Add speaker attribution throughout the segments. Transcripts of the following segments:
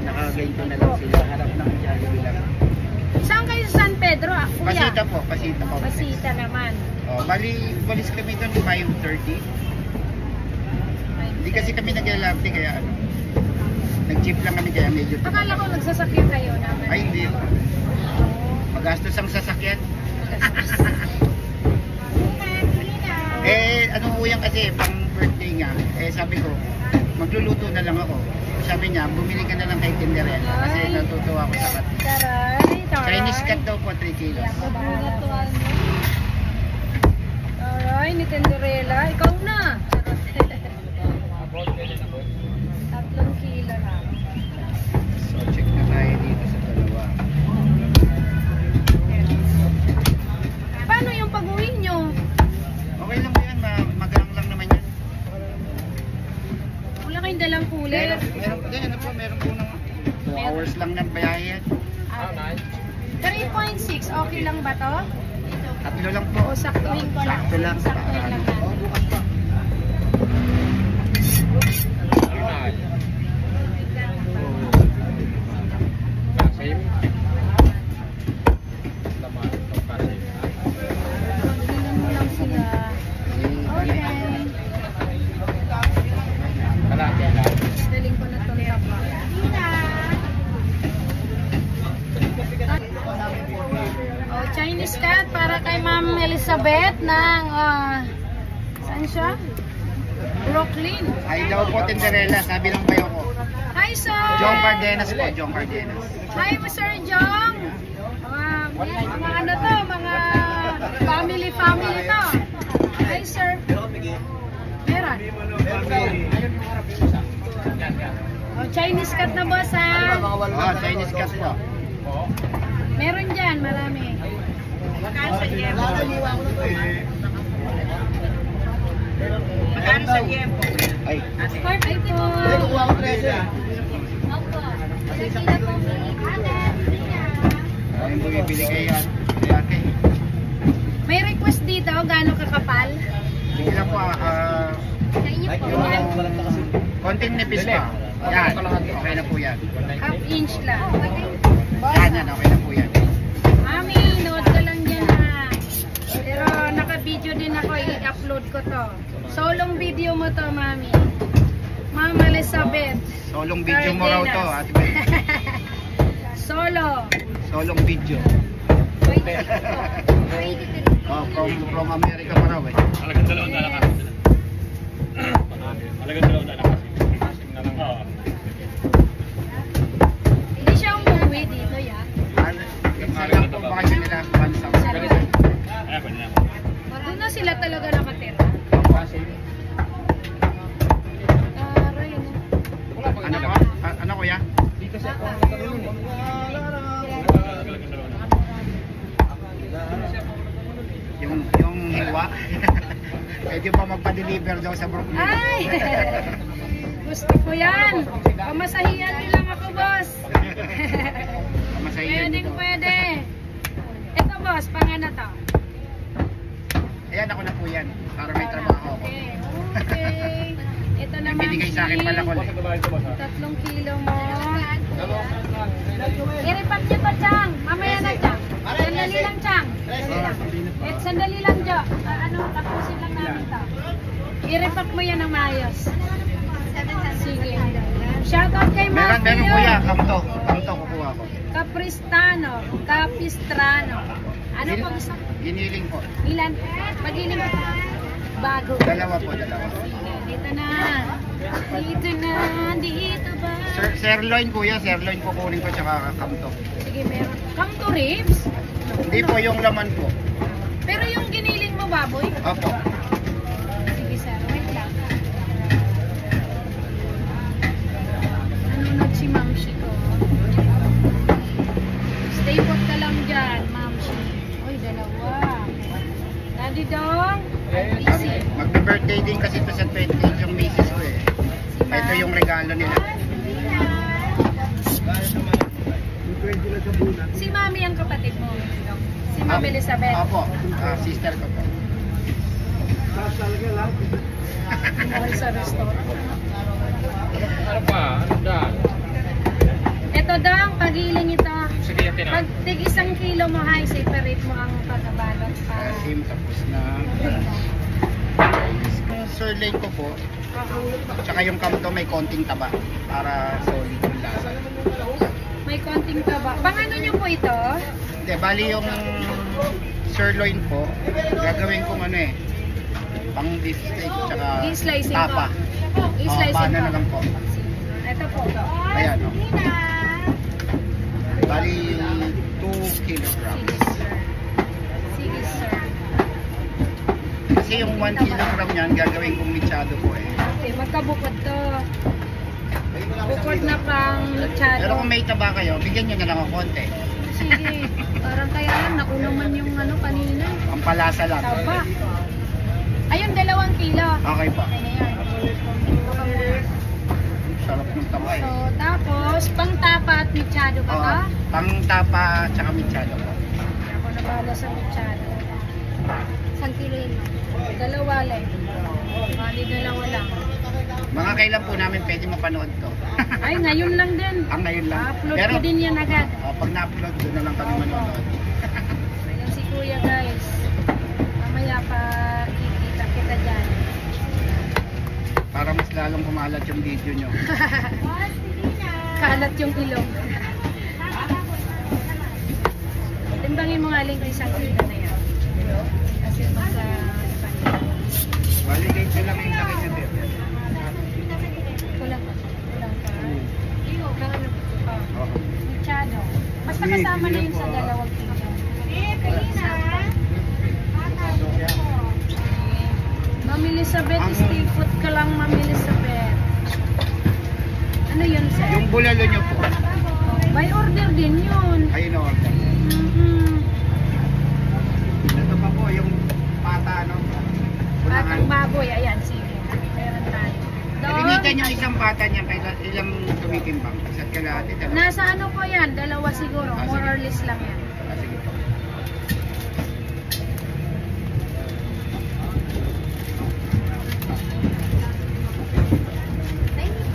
Speaker 1: nakaganto na lang sila. Harap ng Jollibee lang.
Speaker 2: Saan kayo sa San Pedro, kuya?
Speaker 1: Pasita po, Pasita po.
Speaker 2: Pasita naman.
Speaker 1: Oh, bali, walis kami doon 5:30. Hindi kasi kami nag-LRT kaya ano. Nag-jeep lang kami kaya medyo.
Speaker 2: Akala ko nagsasakyan kayo naman.
Speaker 1: Ay, hindi. Magastos ang sasakyan. Ano po yan kasi, pang birthday nga. Sabi ko, magluluto na lang ako. Sabi niya, bumili ka na lang kay Tinderella kasi natutuwa ako sa kat.
Speaker 2: Taray.
Speaker 1: Chinese cat daw po, 3 kilos.
Speaker 2: Taray, ni Tinderella. Ikaw na. 3 kilo na.
Speaker 1: So, check na tayo dito sa dalawa.
Speaker 2: Paano yung pag-uwi nyo?
Speaker 1: Okay lang po yan, magang lang naman yan.
Speaker 2: Wala kayong dalang cooler.
Speaker 1: Meron po ng 2 hours lang ng bayahe yan.
Speaker 2: 3.6, okay lang ba to?
Speaker 1: Tatlo lang po.
Speaker 2: O saktuhin ko lang.
Speaker 1: Sakto lang.
Speaker 2: Saktuhin lang natin. Daling ko na ito. Oh, Chinese cat para kay Ma'am Elizabeth ng saan siya? Brooklyn.
Speaker 1: Ay daw po Tinderella, sabi ng bayo ko.
Speaker 2: Hi sir!
Speaker 1: Jong Cardenas po, Jong Cardenas.
Speaker 2: Hi Sir Jong! Mga ano to, mga family to. Hi sir! Meron. Oh, Chinese cat na boss ha?
Speaker 1: Oh, Chinese cat po.
Speaker 2: Meron dyan, marami. Magkano sa yempo? Magkano sa yempo?
Speaker 1: Ay.
Speaker 2: Ay po.
Speaker 1: Ay, bumibili kayo yan. Ate.
Speaker 2: May request dito, gaano kakapal?
Speaker 1: Sige lang po, konting nipis pa. Yan, okay na po yan.
Speaker 2: Half inch lang.
Speaker 1: Yan, okay na po yan.
Speaker 2: Mami, nood ka lang dyan ha. Pero naka-video din ako, i-upload ko to. Solong video mo to, Mami. Ma'am Elizabeth.
Speaker 1: Solong video mo raw to, Ate Beth.
Speaker 2: Solo.
Speaker 1: Solong video. Oh, from America pa raw eh.
Speaker 3: Talagang dalawang dala kasi. Talagang dalawang dala kasi.
Speaker 2: Hindi siya umuwi dito, ya.
Speaker 1: Yung alam po bakasyon nila, bansa.
Speaker 3: Ayan, pwede na.
Speaker 2: Doon na sila talaga nakatira. Aray,
Speaker 1: Ano po? Ano kuya? Dito sa yung hiwa. Pwede ba magpa-deliver daw sa Brooklyn?
Speaker 2: Ay! Gusto ko yan. Pamasahiyan niyo lang ako, boss.
Speaker 1: Pamasahiyan
Speaker 2: Pwedeng
Speaker 1: dito.
Speaker 2: pwede. Ito, boss, pangana to.
Speaker 1: Ayan, ako na po yan. Para may trabaho ako.
Speaker 2: Okay. Ito naman
Speaker 1: Binigay sa akin pala ko.
Speaker 2: 3 kilo mo. I-repack niyo to, Chang. Mamaya na, Chang. Sandali lang, Chang. Sandali lang, Jo. Tapusin lang namin to. I-repack mo yan ng maayos. Sige. Shoutout kay
Speaker 1: Meron
Speaker 2: Matthew.
Speaker 1: kuya, kamto. Kamto kukuha ko.
Speaker 2: Capistrano. Ano po gusto?
Speaker 1: Giniling po.
Speaker 2: Ilan? Pag-iling ko. Bago.
Speaker 1: Dalawa po, dalawa.
Speaker 2: Sige, dito na. Dito ba?
Speaker 1: Sirloin kuya, sirloin po kunin ko tsaka kamto.
Speaker 2: Sige, meron. Come to ribs?
Speaker 1: Hindi po yung laman po.
Speaker 2: Pero yung giniling mo, baboy?
Speaker 1: Opo.
Speaker 2: Sige, sir. Wait lang. Nanonood si Mamshi ko. Stay put ka lang dyan, Mamshi. Uy, dalawa. Daddy Dong. Easy.
Speaker 1: Magbe-birthday din kasi ito sa 28 yung misis ko eh. Ito yung regalo nila.
Speaker 2: Si Mami ang kapatid mo. Si Mami Elizabeth.
Speaker 1: Opo, sister ko po.
Speaker 2: Mahal sa restaurant.
Speaker 3: Ano pa? Ano dyan?
Speaker 2: pagiling ito.
Speaker 3: Sige, yan
Speaker 2: Pag tig 1 kilo mo, hay, separate mo ang pagkabalot.
Speaker 1: Asim, tapos na. Yung sirloin ko po, tsaka yung kamto may konting taba para solid yung lasa.
Speaker 2: May konting taba. Pang ano nyo po ito?
Speaker 1: Hindi, bali yung sirloin po, gagawin kong ano eh, pang beef steak, tsaka
Speaker 2: I-slicing
Speaker 1: tapa.
Speaker 2: po. I-slicing
Speaker 1: Pana
Speaker 2: po.
Speaker 1: na lang po.
Speaker 2: Ito po.
Speaker 1: Ayan, no? Bali 2 kilograms.
Speaker 2: Sige, sir. Sige, sir.
Speaker 1: Kasi yung 1 kilogram yan, gagawin kong mechado po eh.
Speaker 2: Okay, magkabukod to. Bukod na pang
Speaker 1: Pero
Speaker 2: luchado.
Speaker 1: kung may taba kayo, bigyan nyo na lang ng konti.
Speaker 2: Sige. Parang kaya lang, nakunaman yung ano kanina.
Speaker 1: Ang palasa lang.
Speaker 2: Taba. Ayun, 2 kilo.
Speaker 1: Okay po.
Speaker 2: Okay na yan.
Speaker 1: Sarap ng taba eh.
Speaker 2: So, tapos, pang tapa at luchado ba
Speaker 1: Oo,
Speaker 2: to?
Speaker 1: pang tapa tsaka mechado po.
Speaker 2: Ako nabala sa luchado. 1 kilo yun. 2 lang. Bali, 2 lang.
Speaker 1: Mga kailan po namin pwede mapanood to?
Speaker 2: Ay, ngayon lang din.
Speaker 1: Ang ngayon lang.
Speaker 2: Upload
Speaker 1: Pero
Speaker 2: ko din yan agad.
Speaker 1: pag na-upload, doon na lang kami
Speaker 2: Opo.
Speaker 1: manonood.
Speaker 2: Ayan si Kuya, guys. Mamaya pa kikita kita dyan.
Speaker 1: Para mas lalong kumalat yung video nyo.
Speaker 2: Kalat yung ilong. Timbangin mo nga lang 1 kilo na yan. Kasi basta
Speaker 1: Bali, ganito lang yung laki niya dito.
Speaker 2: kulang pa. Kulang pa. Kulang ano pa.
Speaker 1: Oo.
Speaker 2: Luchado. Basta kasama na yun sa 2 kilo. Ma'am Elizabeth, stay put ka lang, Ma'am Elizabeth. Ano yun, sir?
Speaker 1: Yung bulalo nyo po,
Speaker 2: By order din yun.
Speaker 1: ayun o. Ito pa po, yung pata, no?
Speaker 2: Patang baboy, ayan, sige. Meron tayo.
Speaker 1: Limitan yung isang pata niya, kaya ilang tumitimbang. Isa't kalahati, dalawa.
Speaker 2: Nasa ano po yan? 2 siguro.
Speaker 1: Ah,
Speaker 2: More
Speaker 1: sige.
Speaker 2: or less lang yan.
Speaker 1: Sige po.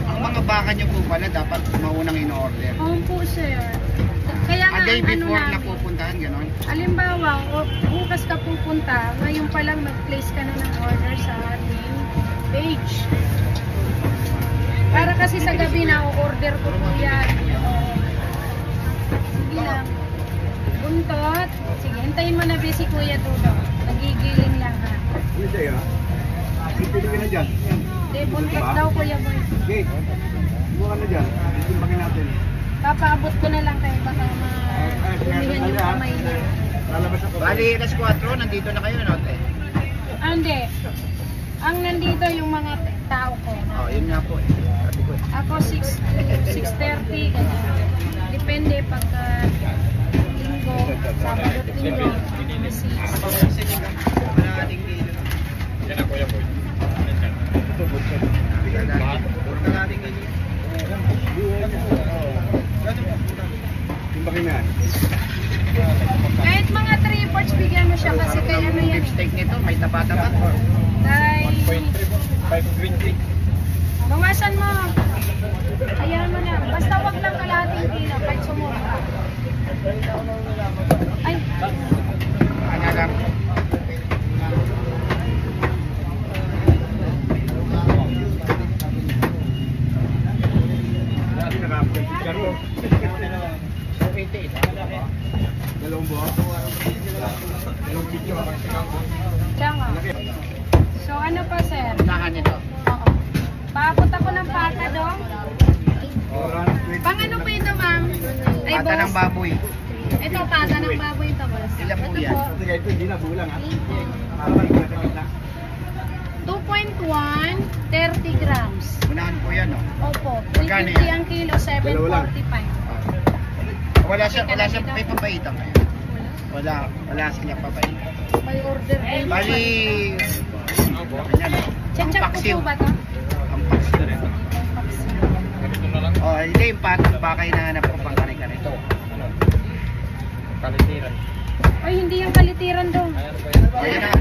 Speaker 1: Ang mga baka nyo po pala, dapat maunang in-order.
Speaker 2: Oo po, sir. Kaya nga,
Speaker 1: A day
Speaker 2: ang ano
Speaker 1: before na
Speaker 2: namin,
Speaker 1: pupuntahan, gano'n?
Speaker 2: alimbawa, bukas ka pupunta, ngayon pa lang mag-place ka na ng order sa ating page. Para kasi sa gabi na order ko po yan. Sige lang. Buntot. Sige, hintayin mo na ba si Kuya Tudo. Nagigiling lang ha.
Speaker 4: Ano sa'yo? Pipili ka na dyan.
Speaker 2: Hindi, buntot daw Kuya Boy.
Speaker 4: Okay. Buka ka na dyan. Itimbangin natin.
Speaker 2: Papaabot ko na lang kayo baka ma-umihan yung kamay niya.
Speaker 4: Lalabas ako.
Speaker 1: Bali, alas 4, nandito na kayo, no?
Speaker 2: Hindi. Ang nandito yung mga tao ko.
Speaker 1: Oh, yun nga po. Sabi ko.
Speaker 2: Ako 6:30, ganyan. Depende pagka linggo, Sabado at linggo, alas 6.
Speaker 3: Yan ang Kuya Boy.
Speaker 4: Ito, butson. Timbangin na.
Speaker 2: Kahit mga 3/4 bigyan mo siya kasi kay ano yan
Speaker 1: Beef steak nito, may taba-taba.
Speaker 2: Dahil
Speaker 3: 520.
Speaker 2: bawasan mo. Ayan mo na. Basta wag lang kalahating kilo kahit sumura. Ay,
Speaker 1: Ano lang.
Speaker 4: Dalawang buha. Dalawang picture.
Speaker 2: siya nga. So ano pa, sir?
Speaker 1: Unahan nito.
Speaker 2: Oo. Paabot ako ng pata dong. Pang ano po ito, ma'am? Ay,
Speaker 1: Pata ng
Speaker 2: boss.
Speaker 1: baboy.
Speaker 2: Ito, pata ng baboy ito, boss.
Speaker 1: Ilan po
Speaker 2: Ito
Speaker 1: yan?
Speaker 2: po,
Speaker 4: Sige, ito hindi na bulang ha. Nakakal ko na sa
Speaker 2: 2.1, 30 grams.
Speaker 1: Unahan po yan, no?
Speaker 2: Opo,
Speaker 1: Magkano
Speaker 2: 350
Speaker 1: yan?
Speaker 2: ang kilo,
Speaker 4: Dalawa lang.
Speaker 2: 745.
Speaker 1: Wala siya, may papaitan kayo. Wala siya papaitan.
Speaker 2: May order din.
Speaker 1: Bali, ayan, no? Ang
Speaker 2: Check-check po
Speaker 1: paksiw.
Speaker 2: po ba ito?
Speaker 1: Ang paksiw.
Speaker 3: Ganito na lang.
Speaker 1: Oh, hindi yung baka hinahanap ko pang kare-kare.
Speaker 3: Kalitiran.
Speaker 2: Ay, hindi yung kalitiran daw.
Speaker 3: Ayan po yan.
Speaker 1: Ayan na.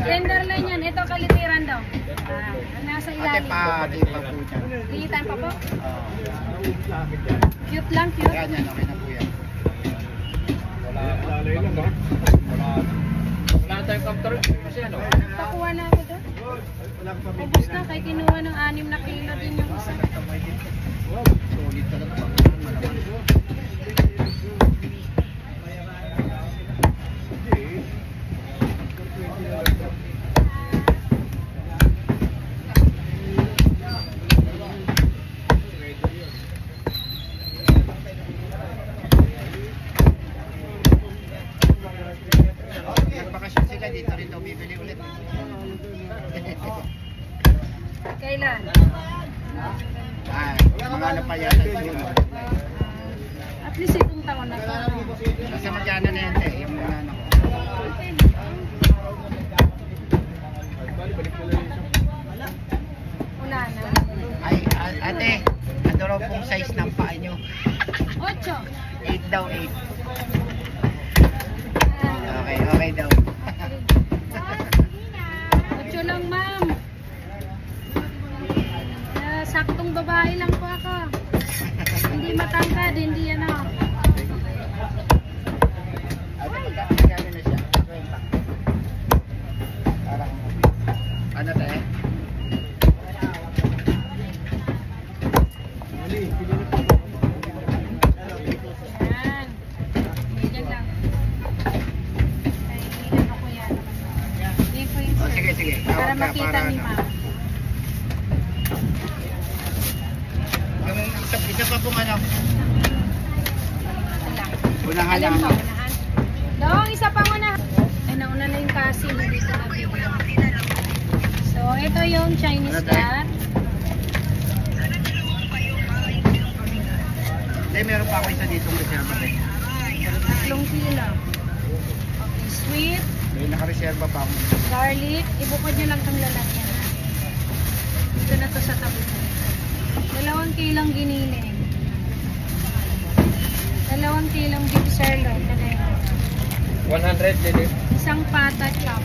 Speaker 2: Tenderloin yan. Ito kalitiran daw. Ah, nasa
Speaker 1: Ate
Speaker 2: ilalim.
Speaker 1: pa, ate pa po niya.
Speaker 2: Liitan pa po.
Speaker 1: Oo.
Speaker 2: Cute lang, cute.
Speaker 1: Yan, yan, okay na po yan.
Speaker 4: Lalay lang ba?
Speaker 3: Wala na tayong capture kasi ano.
Speaker 2: Pakuha na ako doon.
Speaker 4: Wala ka pa.
Speaker 2: Ubus na, kay kinuha ng 6 na kilo din yung isa.
Speaker 1: Solid talaga. Nagbakasyon sila dito rin daw bibili ulit.
Speaker 2: Kailan?
Speaker 1: Ay, mga ano pa yata yun.
Speaker 2: At least itong taon na to.
Speaker 1: Kasi magkano na yan eh, yung mga ano ko.
Speaker 2: Wala na.
Speaker 1: Ay, ate, ano raw pong size ng paa nyo?
Speaker 2: 8.
Speaker 1: 8 daw, 8. Okay, okay daw.
Speaker 2: 8 lang, ma'am. Saktong babae lang po ako. Hindi matangkad, hindi ano.
Speaker 1: Ate, magkano na siya? Parang, ano tayo?
Speaker 2: Yan. Ganyan lang. Ay, ano ko yan. Hindi ko yun,
Speaker 1: Oh,
Speaker 2: sir.
Speaker 1: sige, sige.
Speaker 2: Para
Speaker 1: Tawag ka,
Speaker 2: makita
Speaker 1: para
Speaker 2: ni
Speaker 1: ano.
Speaker 2: ma'am.
Speaker 1: Yung isa pa pong ano,
Speaker 2: Ito lang.
Speaker 1: unahan
Speaker 2: Alam
Speaker 1: lang.
Speaker 2: mo, unahan. Dong, isa pa muna. Ay, nauna na yung kasi, hindi ko na video. So, ito yung Chinese
Speaker 1: Ano tayo?
Speaker 2: cat.
Speaker 1: Hindi, meron pa ako isa ditong reserva tayo.
Speaker 2: 3 kilo. Okay, sweet,
Speaker 1: May nakareserva pa ako.
Speaker 2: garlic. Ibukod nyo lang itong lalagyan. Ito na to sa tabi. 2 kilong giniling. 2 kilong beef sirloin. Ano yun?
Speaker 3: 100 din.
Speaker 2: Isang pata chop.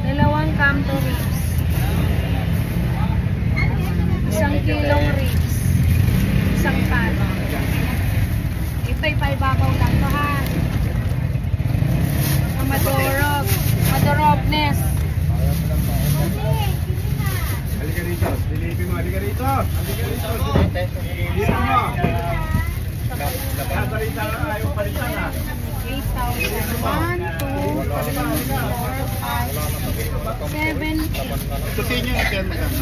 Speaker 2: Dalawang camto ribs. 1 kilong ribs. Isang pata. Ito'y paibabaw lang to ha. Ang madorog. Madorobness.
Speaker 4: Halika rito. Dilipin mo. Halika rito. Halika rito. Dilipin mo. Sasalita na ayaw palitan ha.
Speaker 2: 8,000. 1, 2, 3, 4, 5, 7,
Speaker 1: Ito sa inyo, ito yan magkano?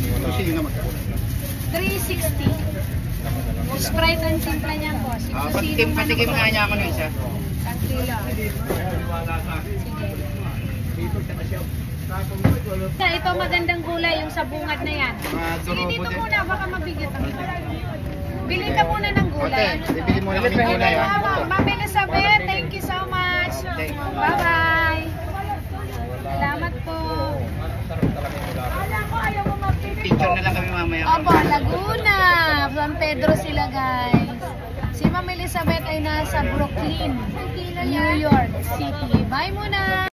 Speaker 1: Ito sa inyo na magkano?
Speaker 2: 360. Sprite ang simpla niyan, boss. Yung sa
Speaker 1: Patikim,
Speaker 2: sinong
Speaker 1: patikim
Speaker 2: ano,
Speaker 1: nga niya ako ng isa.
Speaker 2: 1 kilo.
Speaker 4: Wala sa akin.
Speaker 2: Sige.
Speaker 4: Dito ka na siya. Tapos mo ito.
Speaker 2: Ito magandang gulay, yung sa bungad na yan.
Speaker 1: Mga
Speaker 2: Sige,
Speaker 1: durobo
Speaker 2: dito
Speaker 1: din.
Speaker 2: muna, baka mabigat ang Bili ka muna ng
Speaker 1: Ate,
Speaker 2: gulay.
Speaker 1: bibili muna kami ng gulay ha.
Speaker 2: Ma'am Elizabeth, thank you so much.
Speaker 1: Okay.
Speaker 2: Bye-bye. Salamat po.
Speaker 1: Picture na lang kami mamaya.
Speaker 2: Opo, Laguna. San Pedro sila, guys. Si Ma'am Elizabeth ay nasa Brooklyn, New York City. Bye muna.